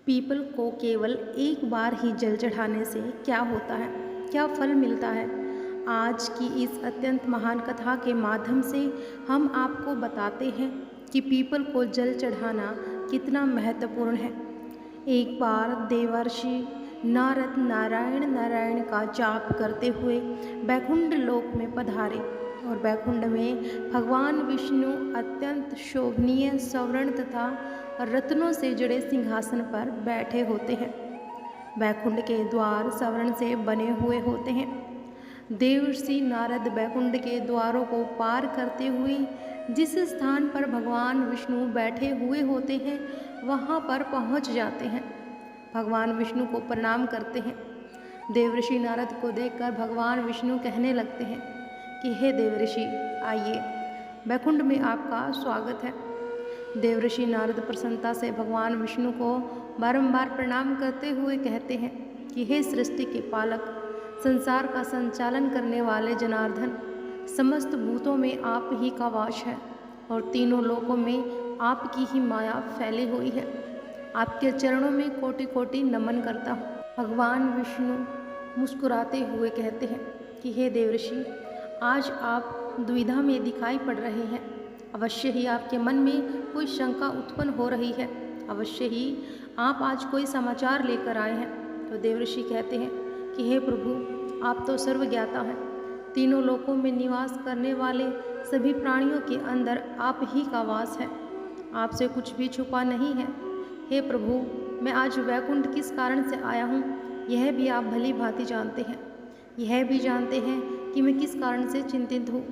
People को केवल एक बार ही जल चढ़ाने से क्या होता है, क्या फल मिलता है। आज की इस अत्यंत महान कथा के माध्यम से हम आपको बताते हैं कि पीपल को जल चढ़ाना कितना महत्वपूर्ण है। एक बार देवर्षि नारद नारायण नारायण का जाप करते हुए बैकुंठ लोक में पधारे और बैकुंठ में भगवान विष्णु अत्यंत शोभनीय स्वर्ण तथा रत्नों से जुड़े सिंहासन पर बैठे होते हैं। बैकुंठ के द्वार स्वर्ण से बने हुए होते हैं। देवर्षि नारद बैकुंठ के द्वारों को पार करते हुए जिस स्थान पर भगवान विष्णु बैठे हुए होते हैं वहाँ पर पहुँच जाते हैं। भगवान विष्णु को प्रणाम करते हैं। देवर्षि नारद को देखकर भगवान विष्णु कहने लगते हैं कि हे देवर्षि, आइए, बैकुंठ में आपका स्वागत है। देवर्षि नारद प्रसन्नता से भगवान विष्णु को बारंबार प्रणाम करते हुए कहते हैं कि हे सृष्टि के पालक, संसार का संचालन करने वाले जनार्दन, समस्त भूतों में आप ही का वास है और तीनों लोकों में आपकी ही माया फैली हुई है। आपके चरणों में कोटि कोटि नमन करता हूँ। भगवान विष्णु मुस्कुराते हुए कहते हैं कि हे देवर्षि, आज आप दुविधा में दिखाई पड़ रहे हैं। अवश्य ही आपके मन में कोई शंका उत्पन्न हो रही है। अवश्य ही आप आज कोई समाचार लेकर आए हैं। तो देवर्षि कहते हैं कि हे प्रभु, आप तो सर्वज्ञाता हैं। तीनों लोकों में निवास करने वाले सभी प्राणियों के अंदर आप ही का वास है। आपसे कुछ भी छुपा नहीं है। हे प्रभु, मैं आज वैकुंठ किस कारण से आया हूँ, यह भी आप भली भांति जानते हैं। यह भी जानते हैं कि मैं किस कारण से चिंतित हूँ।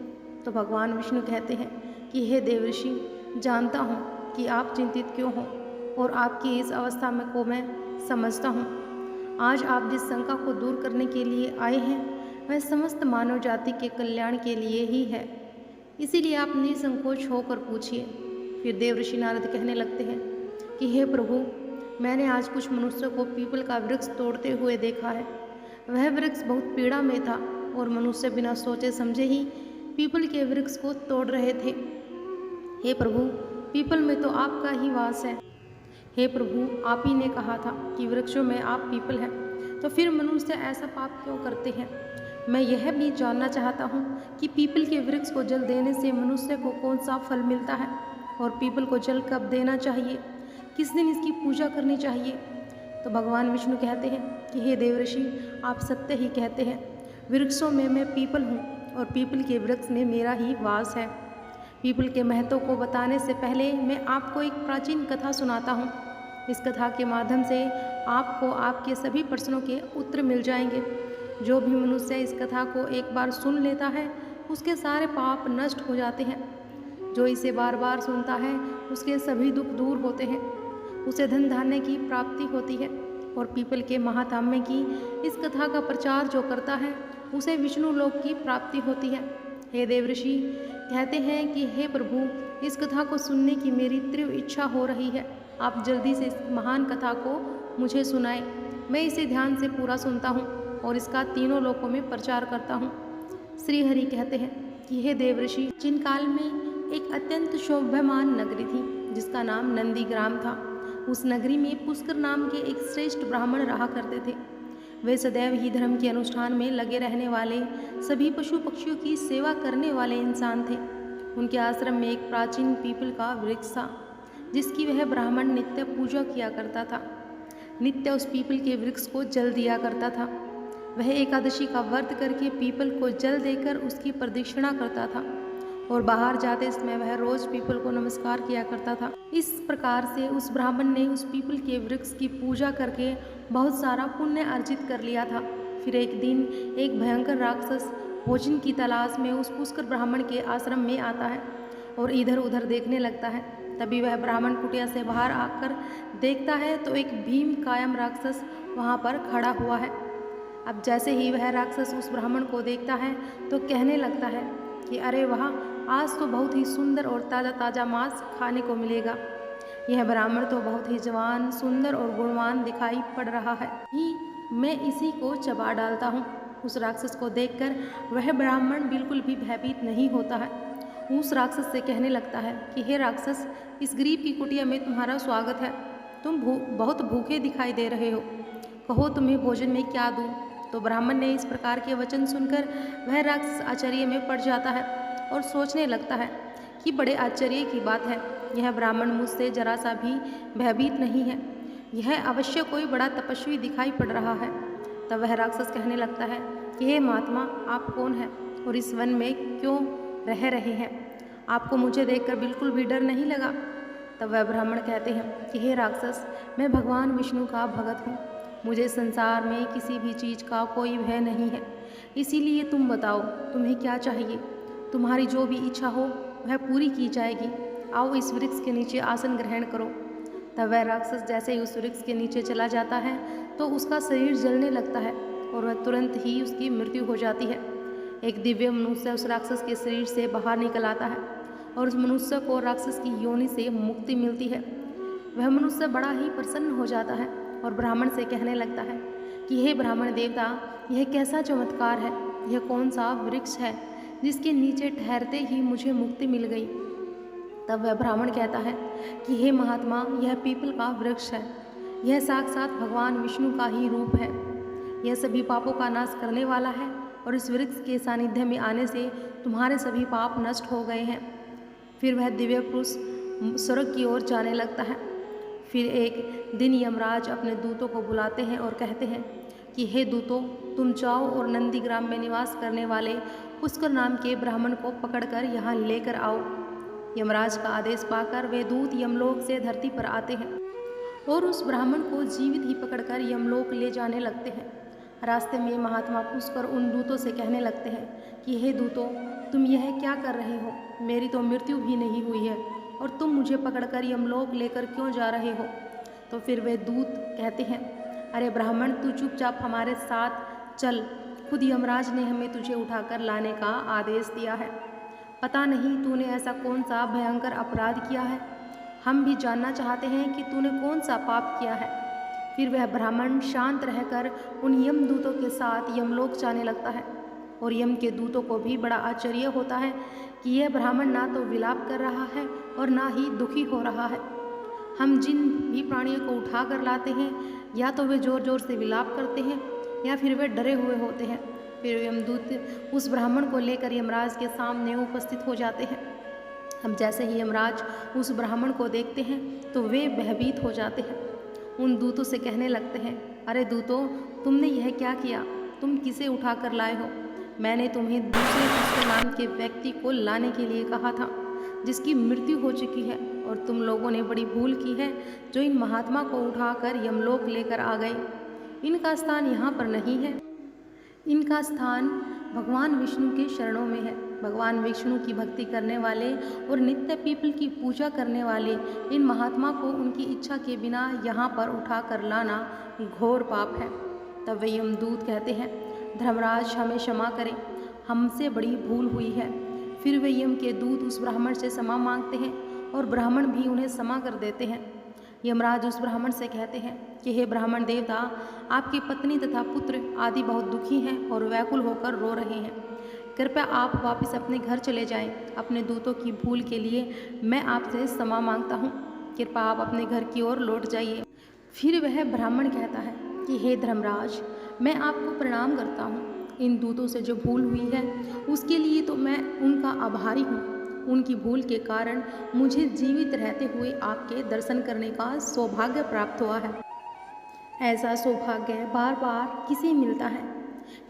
तो भगवान विष्णु कहते हैं कि हे देवर्षि, जानता हूँ कि आप चिंतित क्यों हो और आपकी इस अवस्था में को मैं समझता हूँ। आज आप जिस शंका को दूर करने के लिए आए हैं वह समस्त मानव जाति के कल्याण के लिए ही है। इसीलिए आप निसंकोच होकर पूछिए। फिर देवर्षि नारद कहने लगते हैं कि हे प्रभु, मैंने आज कुछ मनुष्यों को पीपल का वृक्ष तोड़ते हुए देखा है। वह वृक्ष बहुत पीड़ा में था और मनुष्य बिना सोचे समझे ही पीपल के वृक्ष को तोड़ रहे थे। हे प्रभु, पीपल में तो आपका ही वास है। हे प्रभु, आप ही ने कहा था कि वृक्षों में आप पीपल हैं, तो फिर मनुष्य ऐसा पाप क्यों करते हैं। मैं यह भी जानना चाहता हूँ कि पीपल के वृक्ष को जल देने से मनुष्य को कौन सा फल मिलता है और पीपल को जल कब देना चाहिए, किस दिन इसकी पूजा करनी चाहिए। तो भगवान विष्णु कहते हैं कि हे देवर्षि, आप सत्य ही कहते हैं। वृक्षों में मैं पीपल हूँ और पीपल के वृक्ष में मेरा ही वास है। पीपल के महत्व को बताने से पहले मैं आपको एक प्राचीन कथा सुनाता हूँ। इस कथा के माध्यम से आपको आपके सभी प्रश्नों के उत्तर मिल जाएंगे। जो भी मनुष्य इस कथा को एक बार सुन लेता है उसके सारे पाप नष्ट हो जाते हैं। जो इसे बार बार सुनता है उसके सभी दुख दूर होते हैं। उसे धन धान्य की प्राप्ति होती है और पीपल के महात्म्य की इस कथा का प्रचार जो करता है उसे विष्णु लोक की प्राप्ति होती है। हे देवर्षि कहते हैं कि हे प्रभु, इस कथा को सुनने की मेरी तीव्र इच्छा हो रही है। आप जल्दी से इस महान कथा को मुझे सुनाएं। मैं इसे ध्यान से पूरा सुनता हूँ और इसका तीनों लोकों में प्रचार करता हूँ। श्री हरि कहते हैं कि हे देवर्षि, चिन काल में एक अत्यंत शोभमान नगरी थी जिसका नाम नंदीग्राम था। उस नगरी में पुष्कर नाम के एक श्रेष्ठ ब्राह्मण रहा करते थे। वे सदैव ही धर्म के अनुष्ठान में लगे रहने वाले, सभी पशु पक्षियों की सेवा करने वाले इंसान थे। उनके आश्रम में एक प्राचीन पीपल का वृक्ष था जिसकी वह ब्राह्मण नित्य पूजा किया करता था। नित्य उस पीपल के वृक्ष को जल दिया करता था। वह एकादशी का व्रत करके पीपल को जल देकर उसकी प्रदक्षिणा करता था और बाहर जाते समय वह रोज पीपल को नमस्कार किया करता था। इस प्रकार से उस ब्राह्मण ने उस पीपल के वृक्ष की पूजा करके बहुत सारा पुण्य अर्जित कर लिया था। फिर एक दिन एक भयंकर राक्षस भोजन की तलाश में उस पुष्कर ब्राह्मण के आश्रम में आता है और इधर उधर देखने लगता है। तभी वह ब्राह्मण कुटिया से बाहर आकर देखता है तो एक भीम कायम राक्षस वहाँ पर खड़ा हुआ है। अब जैसे ही वह राक्षस उस ब्राह्मण को देखता है तो कहने लगता है कि अरे वाह, आज तो बहुत ही सुंदर और ताज़ा ताज़ा मांस खाने को मिलेगा। यह ब्राह्मण तो बहुत ही जवान, सुंदर और गुणवान दिखाई पड़ रहा है, मैं इसी को चबा डालता हूँ। उस राक्षस को देखकर वह ब्राह्मण बिल्कुल भी भयभीत नहीं होता है। उस राक्षस से कहने लगता है कि हे राक्षस, इस गरीब की कुटिया में तुम्हारा स्वागत है। तुम बहुत भूखे दिखाई दे रहे हो, कहो तुम्हें भोजन में क्या दूँ। तो ब्राह्मण ने इस प्रकार के वचन सुनकर वह राक्षस आश्चर्य में पड़ जाता है और सोचने लगता है कि बड़े आश्चर्य की बात है, यह ब्राह्मण मुझसे जरा सा भी भयभीत नहीं है, यह अवश्य कोई बड़ा तपस्वी दिखाई पड़ रहा है। तब वह राक्षस कहने लगता है कि हे महात्मा, आप कौन हैं और इस वन में क्यों रह रहे हैं? आपको मुझे देखकर बिल्कुल भी डर नहीं लगा? तब वह ब्राह्मण कहते हैं कि हे राक्षस, मैं भगवान विष्णु का भगत हूँ, मुझे संसार में किसी भी चीज़ का कोई भय नहीं है, इसीलिए तुम बताओ तुम्हें क्या चाहिए? तुम्हारी जो भी इच्छा हो वह पूरी की जाएगी। आओ इस वृक्ष के नीचे आसन ग्रहण करो। तब वह राक्षस जैसे ही उस वृक्ष के नीचे चला जाता है तो उसका शरीर जलने लगता है और वह तुरंत ही उसकी मृत्यु हो जाती है। एक दिव्य मनुष्य उस राक्षस के शरीर से बाहर निकल आता है और उस मनुष्य को राक्षस की योनि से मुक्ति मिलती है। वह मनुष्य बड़ा ही प्रसन्न हो जाता है और ब्राह्मण से कहने लगता है कि हे ब्राह्मण देवता, यह कैसा चमत्कार है, यह कौन सा वृक्ष है जिसके नीचे ठहरते ही मुझे मुक्ति मिल गई। तब वह ब्राह्मण कहता है कि हे महात्मा, यह पीपल का वृक्ष है, यह साक्षात भगवान विष्णु का ही रूप है, यह सभी पापों का नाश करने वाला है और इस वृक्ष के सानिध्य में आने से तुम्हारे सभी पाप नष्ट हो गए हैं। फिर वह दिव्य पुरुष स्वर्ग की ओर जाने लगता है। फिर एक दिन यमराज अपने दूतों को बुलाते हैं और कहते हैं कि हे दूतों, तुम जाओ और नंदीग्राम में निवास करने वाले पुष्कर नाम के ब्राह्मण को पकड़कर यहाँ लेकर आओ। यमराज का आदेश पाकर वे दूत यमलोक से धरती पर आते हैं और उस ब्राह्मण को जीवित ही पकड़कर यमलोक ले जाने लगते हैं। रास्ते में महात्मा पुष्कर उन दूतों से कहने लगते हैं कि हे दूतों, तुम यह क्या कर रहे हो? मेरी तो मृत्यु भी नहीं हुई है और तुम मुझे पकड़कर यमलोक लेकर क्यों जा रहे हो? तो फिर वे दूत कहते हैं, अरे ब्राह्मण, तू चुपचाप हमारे साथ चल, खुद यमराज ने हमें तुझे उठाकर लाने का आदेश दिया है। पता नहीं तूने ऐसा कौन सा भयंकर अपराध किया है, हम भी जानना चाहते हैं कि तूने कौन सा पाप किया है। फिर वह ब्राह्मण शांत रहकर उन यमदूतों के साथ यमलोक जाने लगता है और यम के दूतों को भी बड़ा आश्चर्य होता है कि यह ब्राह्मण ना तो विलाप कर रहा है और ना ही दुखी हो रहा है। हम जिन भी प्राणियों को उठा कर लाते हैं या तो वे जोर जोर से विलाप करते हैं या फिर वे डरे हुए होते हैं। फिर यमदूत उस ब्राह्मण को लेकर यमराज के सामने उपस्थित हो जाते हैं। हम जैसे ही यमराज उस ब्राह्मण को देखते हैं तो वे भयभीत हो जाते हैं। उन दूतों से कहने लगते हैं, अरे दूतों, तुमने यह क्या किया? तुम किसे उठा कर लाए हो? मैंने तुम्हें दूसरे पुष्कर नाम के व्यक्ति को लाने के लिए कहा था, जिसकी मृत्यु हो चुकी है, और तुम लोगों ने बड़ी भूल की है जो इन महात्मा को उठाकर यमलोक लेकर आ गए। इनका स्थान यहाँ पर नहीं है, इनका स्थान भगवान विष्णु के शरणों में है। भगवान विष्णु की भक्ति करने वाले और नित्य पीपल की पूजा करने वाले इन महात्मा को उनकी इच्छा के बिना यहाँ पर उठा कर लाना घोर पाप है। तब वे यमदूत कहते हैं, धर्मराज, हमें क्षमा करें, हमसे बड़ी भूल हुई है। फिर वे यम के दूत उस ब्राह्मण से क्षमा मांगते हैं और ब्राह्मण भी उन्हें क्षमा कर देते हैं। यमराज उस ब्राह्मण से कहते हैं कि हे ब्राह्मण देवता, आपकी पत्नी तथा पुत्र आदि बहुत दुखी हैं और व्याकुल होकर रो रहे हैं। कृपया आप वापस अपने घर चले जाएं। अपने दूतों की भूल के लिए मैं आपसे क्षमा मांगता हूँ। कृपया आप अपने घर की ओर लौट जाइए। फिर वह ब्राह्मण कहता है कि हे धर्मराज, मैं आपको प्रणाम करता हूँ। इन दूतों से जो भूल हुई है उसके लिए तो मैं उनका आभारी हूँ। उनकी भूल के कारण मुझे जीवित रहते हुए आपके दर्शन करने का सौभाग्य प्राप्त हुआ है। ऐसा सौभाग्य बार बार किसे मिलता है?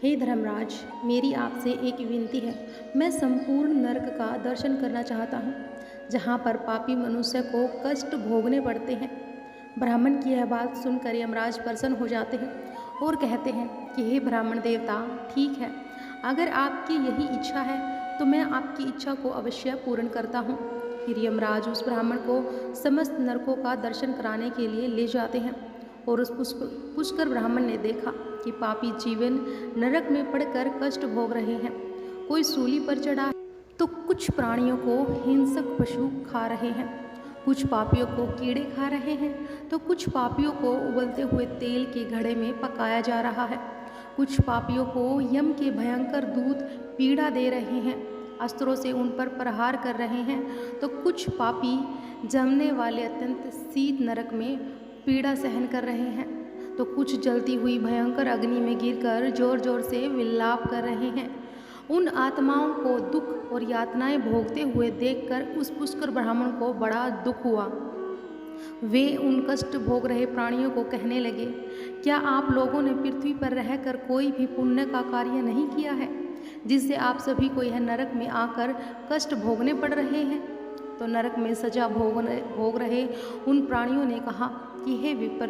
हे धर्मराज, मेरी आपसे एक विनती है। मैं संपूर्ण नरक का दर्शन करना चाहता हूँ, जहाँ पर पापी मनुष्य को कष्ट भोगने पड़ते हैं। ब्राह्मण की यह बात सुनकर यमराज प्रसन्न हो जाते हैं और कहते हैं कि हे ब्राह्मण देवता, ठीक है, अगर आपकी यही इच्छा है तो मैं आपकी इच्छा को अवश्य पूर्ण करता हूँ। फिर यमराज उस ब्राह्मण को समस्त नरकों का दर्शन कराने के लिए ले जाते हैं और उस पुष्कर ब्राह्मण ने देखा कि पापी जीवन नरक में पड़कर कष्ट भोग रहे हैं। कोई सूली पर चढ़ा तो कुछ प्राणियों को हिंसक पशु खा रहे हैं, कुछ पापियों को कीड़े खा रहे हैं तो कुछ पापियों को उबलते हुए तेल के घड़े में पकाया जा रहा है। कुछ पापियों को यम के भयंकर दूत पीड़ा दे रहे हैं, अस्त्रों से उन पर प्रहार कर रहे हैं, तो कुछ पापी जमने वाले अत्यंत शीत नरक में पीड़ा सहन कर रहे हैं, तो कुछ जलती हुई भयंकर अग्नि में गिरकर जोर जोर से विलाप कर रहे हैं। उन आत्माओं को दुख और यातनाएं भोगते हुए देखकर उस पुष्कर ब्राह्मण को बड़ा दुख हुआ। वे उन कष्ट भोग रहे प्राणियों को कहने लगे, क्या आप लोगों ने पृथ्वी पर रहकर कोई भी पुण्य का कार्य नहीं किया है, जिससे आप सभी को यह नरक में आकर कष्ट भोगने पड़ रहे हैं? तो नरक में सजा भोग रहे उन प्राणियों ने कहा कि हे विप्र,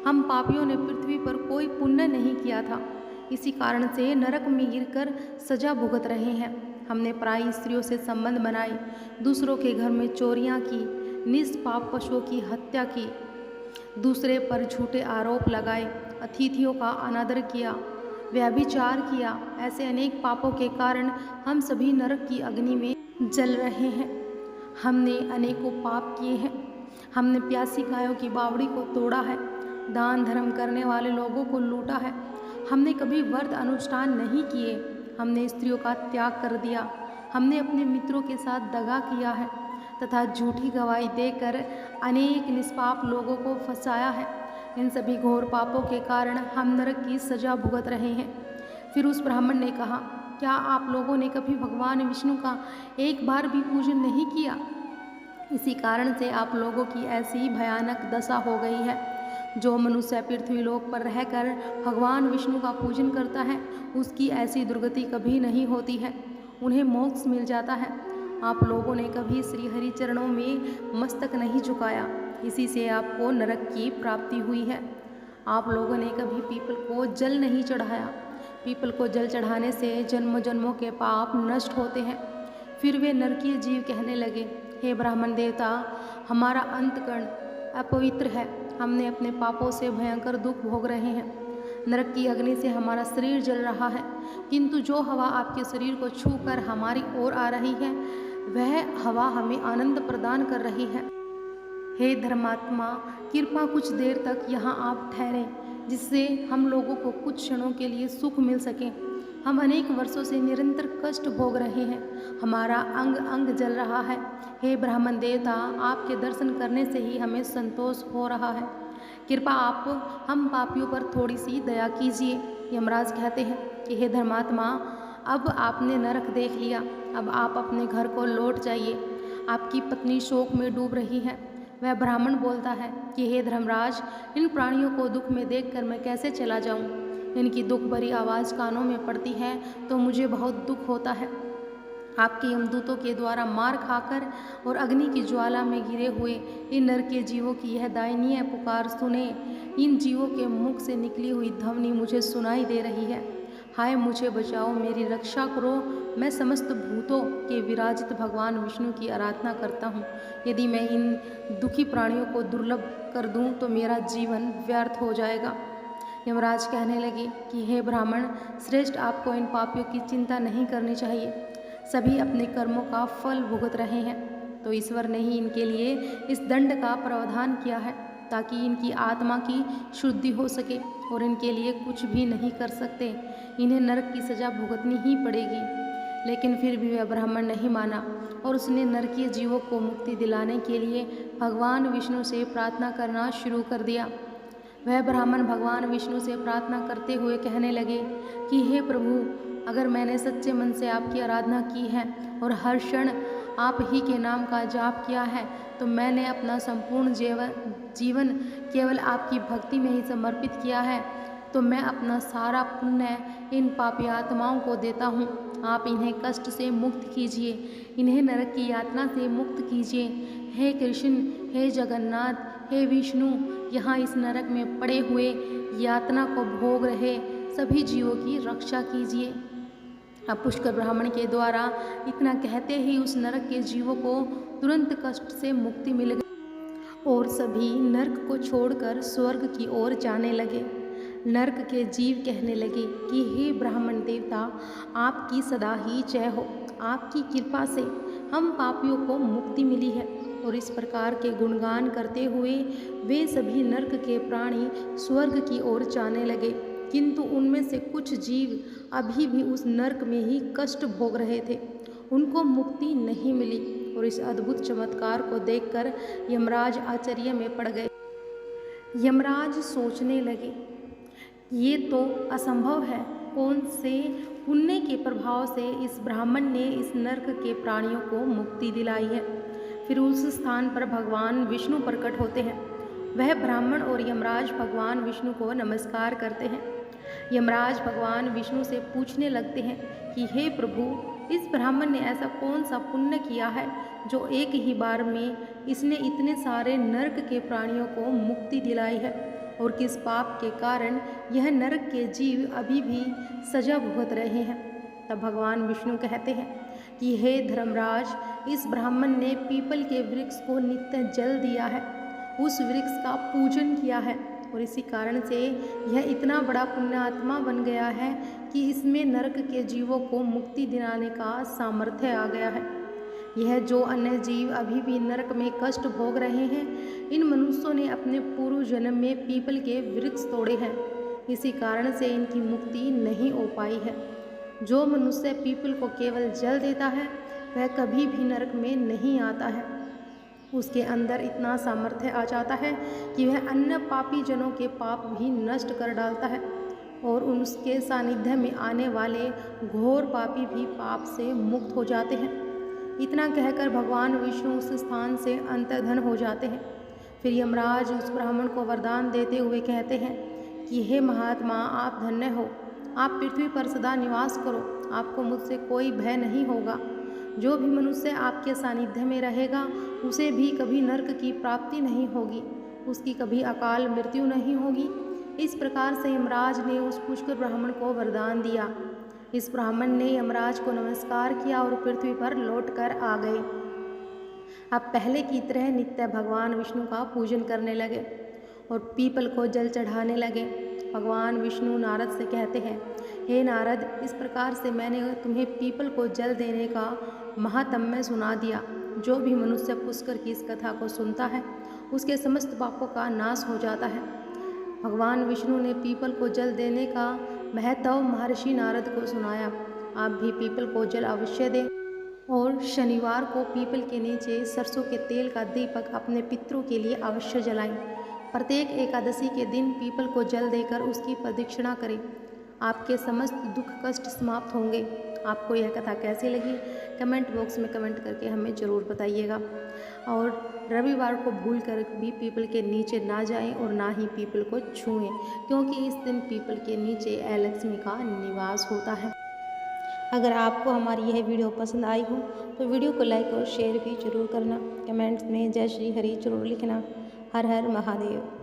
हम पापियों ने पृथ्वी पर कोई पुण्य नहीं किया था, इसी कारण से नरक में गिरकर सजा भुगत रहे हैं। हमने पराई स्त्रियों से संबंध बनाए, दूसरों के घर में चोरियां की, निष्पाप पशुओं की हत्या की, दूसरे पर झूठे आरोप लगाए, अतिथियों का अनादर किया, व्यभिचार किया। ऐसे अनेक पापों के कारण हम सभी नरक की अग्नि में जल रहे हैं। हमने अनेकों पाप किए हैं। हमने प्यासी गायों की बावड़ी को तोड़ा है, दान धर्म करने वाले लोगों को लूटा है। हमने कभी व्रत अनुष्ठान नहीं किए। हमने स्त्रियों का त्याग कर दिया। हमने अपने मित्रों के साथ दगा किया है तथा झूठी गवाही देकर अनेक निष्पाप लोगों को फंसाया है। इन सभी घोर पापों के कारण हम नरक की सजा भुगत रहे हैं। फिर उस ब्राह्मण ने कहा, क्या आप लोगों ने कभी भगवान विष्णु का एक बार भी पूजन नहीं किया? इसी कारण से आप लोगों की ऐसी भयानक दशा हो गई है। जो मनुष्य पृथ्वी लोक पर रहकर भगवान विष्णु का पूजन करता है, उसकी ऐसी दुर्गति कभी नहीं होती है, उन्हें मोक्ष मिल जाता है। आप लोगों ने कभी श्री हरि चरणों में मस्तक नहीं झुकाया, इसी से आपको नरक की प्राप्ति हुई है। आप लोगों ने कभी पीपल को जल नहीं चढ़ाया। पीपल को जल चढ़ाने से जन्मों जन्मों के पाप नष्ट होते हैं। फिर वे नरकीय जीव कहने लगे, हे ब्राह्मण देवता, हमारा अंतकरण अपवित्र है, हमने अपने पापों से भयंकर दुख भोग रहे हैं। नरक की अग्नि से हमारा शरीर जल रहा है, किंतु जो हवा आपके शरीर को छूकर हमारी ओर आ रही है, वह हवा हमें आनंद प्रदान कर रही है। हे धर्मात्मा, कृपा कुछ देर तक यहाँ आप ठहरें, जिससे हम लोगों को कुछ क्षणों के लिए सुख मिल सके। हम अनेक वर्षों से निरंतर कष्ट भोग रहे हैं, हमारा अंग अंग जल रहा है। हे ब्राह्मण देवता, आपके दर्शन करने से ही हमें संतोष हो रहा है। कृपा आप हम पापियों पर थोड़ी सी दया कीजिए। यमराज कहते हैं कि हे धर्मात्मा, अब आपने नरक देख लिया, अब आप अपने घर को लौट जाइए। आपकी पत्नी शोक में डूब रही है। वह ब्राह्मण बोलता है कि हे धर्मराज, इन प्राणियों को दुख में देखकर मैं कैसे चला जाऊं? इनकी दुख भरी आवाज़ कानों में पड़ती है तो मुझे बहुत दुख होता है। आपके यमदूतों के द्वारा मार खाकर और अग्नि की ज्वाला में गिरे हुए इन नरकीय जीवों की यह दयनीय पुकार सुने। इन जीवों के मुख से निकली हुई ध्वनि मुझे सुनाई दे रही है। हाय, मुझे बचाओ, मेरी रक्षा करो। मैं समस्त भूतों के विराजित भगवान विष्णु की आराधना करता हूँ। यदि मैं इन दुखी प्राणियों को दुर्लभ कर दूँ तो मेरा जीवन व्यर्थ हो जाएगा। यमराज कहने लगे कि हे ब्राह्मण श्रेष्ठ, आपको इन पापियों की चिंता नहीं करनी चाहिए। सभी अपने कर्मों का फल भुगत रहे हैं, तो ईश्वर ने ही इनके लिए इस दंड का प्रावधान किया है, ताकि इनकी आत्मा की शुद्धि हो सके, और इनके लिए कुछ भी नहीं कर सकते। इन्हें नरक की सजा भुगतनी ही पड़ेगी। लेकिन फिर भी वह ब्राह्मण नहीं माना और उसने नरकीय जीवों को मुक्ति दिलाने के लिए भगवान विष्णु से प्रार्थना करना शुरू कर दिया। वह ब्राह्मण भगवान विष्णु से प्रार्थना करते हुए कहने लगे कि हे प्रभु, अगर मैंने सच्चे मन से आपकी आराधना की है और हर क्षण आप ही के नाम का जाप किया है, तो मैंने अपना संपूर्ण जीवन केवल आपकी भक्ति में ही समर्पित किया है, तो मैं अपना सारा पुण्य इन पापी आत्माओं को देता हूँ। आप इन्हें कष्ट से मुक्त कीजिए, इन्हें नरक की यातना से मुक्त कीजिए। हे कृष्ण, हे जगन्नाथ, हे विष्णु, यहाँ इस नरक में पड़े हुए यातना को भोग रहे सभी जीवों की रक्षा कीजिए। अब पुष्कर ब्राह्मण के द्वारा इतना कहते ही उस नरक के जीवों को तुरंत कष्ट से मुक्ति मिल गई और सभी नरक को छोड़कर स्वर्ग की ओर जाने लगे। नरक के जीव कहने लगे कि हे ब्राह्मण देवता, आपकी सदा ही जय हो। आपकी कृपा से हम पापियों को मुक्ति मिली है। और इस प्रकार के गुणगान करते हुए वे सभी नरक के प्राणी स्वर्ग की ओर जाने लगे, किंतु उनमें से कुछ जीव अभी भी उस नरक में ही कष्ट भोग रहे थे। उनको मुक्ति नहीं मिली और इस अद्भुत चमत्कार को देखकर यमराज आश्चर्य में पड़ गए। यमराज सोचने लगे, ये तो असंभव है। कौन से पुण्य के प्रभाव से इस ब्राह्मण ने इस नरक के प्राणियों को मुक्ति दिलाई है। फिर उस स्थान पर भगवान विष्णु प्रकट होते हैं। वह ब्राह्मण और यमराज भगवान विष्णु को नमस्कार करते हैं। यमराज भगवान विष्णु से पूछने लगते हैं कि हे प्रभु, इस ब्राह्मण ने ऐसा कौन सा पुण्य किया है जो एक ही बार में इसने इतने सारे नरक के प्राणियों को मुक्ति दिलाई है, और किस पाप के कारण यह नरक के जीव अभी भी सजा भुगत रहे हैं। तब भगवान विष्णु कहते हैं कि हे धर्मराज, इस ब्राह्मण ने पीपल के वृक्ष को नित्य जल दिया है, उस वृक्ष का पूजन किया है, और इसी कारण से यह इतना बड़ा पुण्यात्मा बन गया है कि इसमें नरक के जीवों को मुक्ति दिलाने का सामर्थ्य आ गया है। यह जो अन्य जीव अभी भी नरक में कष्ट भोग रहे हैं, इन मनुष्यों ने अपने पूर्व जन्म में पीपल के वृक्ष तोड़े हैं, इसी कारण से इनकी मुक्ति नहीं हो पाई है। जो मनुष्य पीपल को केवल जल देता है, वह कभी भी नरक में नहीं आता है। उसके अंदर इतना सामर्थ्य आ जाता है कि वह अन्य पापी जनों के पाप भी नष्ट कर डालता है, और उसके सानिध्य में आने वाले घोर पापी भी पाप से मुक्त हो जाते हैं। इतना कहकर भगवान विष्णु उस स्थान से अंतर्धन हो जाते हैं। फिर यमराज उस ब्राह्मण को वरदान देते हुए कहते हैं कि हे महात्मा, आप धन्य हो, आप पृथ्वी पर सदा निवास करो, आपको मुझसे कोई भय नहीं होगा। जो भी मनुष्य आपके सानिध्य में रहेगा, उसे भी कभी नरक की प्राप्ति नहीं होगी, उसकी कभी अकाल मृत्यु नहीं होगी। इस प्रकार से यमराज ने उस पुष्कर ब्राह्मण को वरदान दिया। इस ब्राह्मण ने यमराज को नमस्कार किया और पृथ्वी पर लौट कर आ गए। अब पहले की तरह नित्य भगवान विष्णु का पूजन करने लगे और पीपल को जल चढ़ाने लगे। भगवान विष्णु नारद से कहते हैं, हे नारद, इस प्रकार से मैंने तुम्हें पीपल को जल देने का महात्म्य सुना दिया। जो भी मनुष्य पुष्कर की इस कथा को सुनता है, उसके समस्त पापों का नाश हो जाता है। भगवान विष्णु ने पीपल को जल देने का महत्व महर्षि नारद को सुनाया। आप भी पीपल को जल अवश्य दें, और शनिवार को पीपल के नीचे सरसों के तेल का दीपक अपने पितरों के लिए अवश्य जलाएं। प्रत्येक एकादशी के दिन पीपल को जल देकर उसकी प्रदक्षिणा करें। आपके समस्त दुख कष्ट समाप्त होंगे। आपको यह कथा कैसी लगी, कमेंट बॉक्स में कमेंट करके हमें ज़रूर बताइएगा। और रविवार को भूल कर भी पीपल के नीचे ना जाएं और ना ही पीपल को छुएं, क्योंकि इस दिन पीपल के नीचे लक्ष्मी का निवास होता है। अगर आपको हमारी यह वीडियो पसंद आई हो तो वीडियो को लाइक और शेयर भी जरूर करना। कमेंट्स में जय श्री हरि जरूर लिखना। हर हर महादेव।